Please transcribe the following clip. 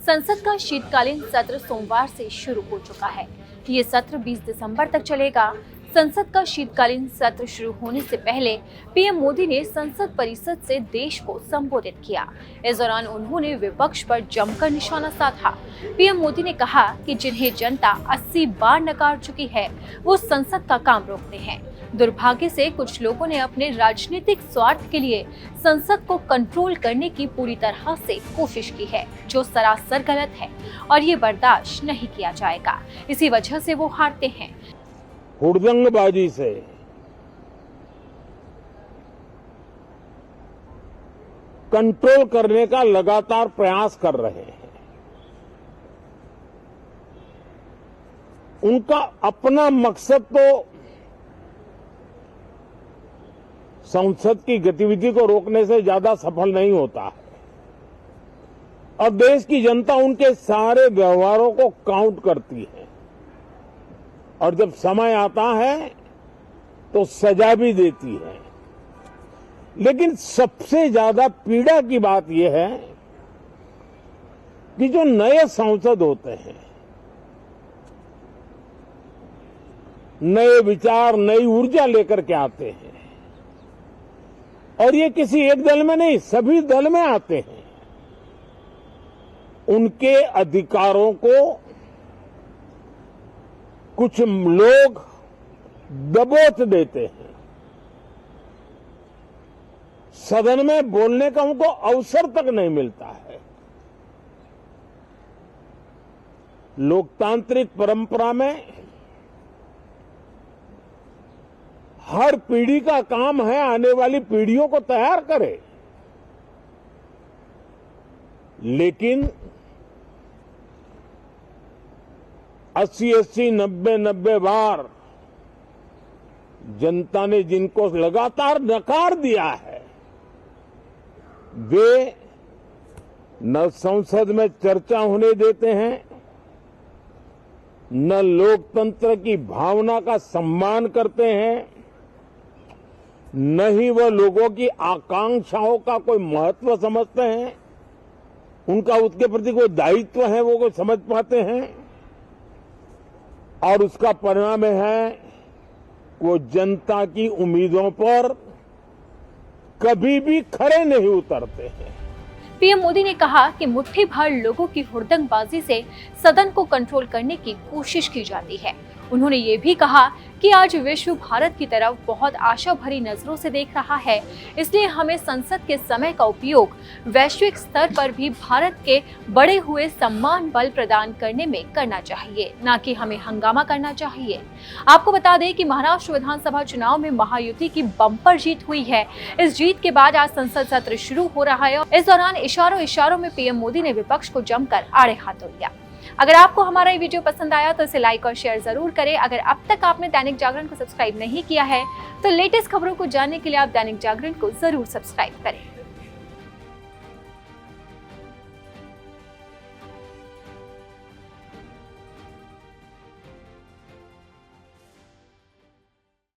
संसद का शीतकालीन सत्र सोमवार से शुरू हो चुका है। ये सत्र 20 दिसंबर तक चलेगा। संसद का शीतकालीन सत्र शुरू होने से पहले पीएम मोदी ने संसद परिसर से देश को संबोधित किया। इस दौरान उन्होंने विपक्ष पर जमकर निशाना साधा। पीएम मोदी ने कहा कि जिन्हें जनता 80 बार नकार चुकी है, वो संसद का काम रोकते हैं। दुर्भाग्य से कुछ लोगों ने अपने राजनीतिक स्वार्थ के लिए संसद को कंट्रोल करने की पूरी तरह से कोशिश की है, जो सरासर गलत है और ये बर्दाश्त नहीं किया जाएगा। इसी वजह से वो हारते हैं। हुड़दंगबाजी से कंट्रोल करने का लगातार प्रयास कर रहे हैं। उनका अपना मकसद तो संसद की गतिविधि को रोकने से ज्यादा सफल नहीं होता है और देश की जनता उनके सारे व्यवहारों को काउंट करती है और जब समय आता है तो सजा भी देती है। लेकिन सबसे ज्यादा पीड़ा की बात यह है कि जो नए सांसद होते हैं, नए विचार, नई ऊर्जा लेकर के आते हैं और ये किसी एक दल में नहीं, सभी दल में आते हैं। उनके अधिकारों को कुछ लोग दबोच देते हैं। सदन में बोलने का उनको अवसर तक नहीं मिलता है। लोकतांत्रिक परंपरा में हर पीढ़ी का काम है आने वाली पीढ़ियों को तैयार करे, लेकिन 80-80, 90-90 बार जनता ने जिनको लगातार नकार दिया है, वे न संसद में चर्चा होने देते हैं, न लोकतंत्र की भावना का सम्मान करते हैं, न ही वह लोगों की आकांक्षाओं का कोई महत्व समझते हैं, उनका उसके प्रति कोई दायित्व है वो कोई समझ पाते हैं। और उसका परिणाम है वो जनता की उम्मीदों पर कभी भी खरे नहीं उतरते हैं। पीएम मोदी ने कहा कि मुट्ठी भर लोगों की हुड़दंगबाजी से सदन को कंट्रोल करने की कोशिश की जाती है। उन्होंने ये भी कहा कि आज विश्व भारत की तरफ बहुत आशा भरी नजरों से देख रहा है, इसलिए हमें संसद के समय का उपयोग वैश्विक स्तर पर भी भारत के बढ़े हुए सम्मान बल प्रदान करने में करना चाहिए, न कि हमें हंगामा करना चाहिए। आपको बता दें कि महाराष्ट्र विधानसभा चुनाव में महायुति की बम्पर जीत हुई है। इस जीत के बाद आज संसद सत्र शुरू हो रहा है। इस दौरान इशारों में पीएम मोदी ने विपक्ष को जमकर आड़े हाथों लिया। अगर आपको हमारा ये वीडियो पसंद आया तो इसे लाइक और शेयर जरूर करें। अगर अब तक आपने दैनिक जागरण को सब्सक्राइब नहीं किया है तो लेटेस्ट खबरों को जानने के लिए आप दैनिक जागरण को जरूर सब्सक्राइब करें।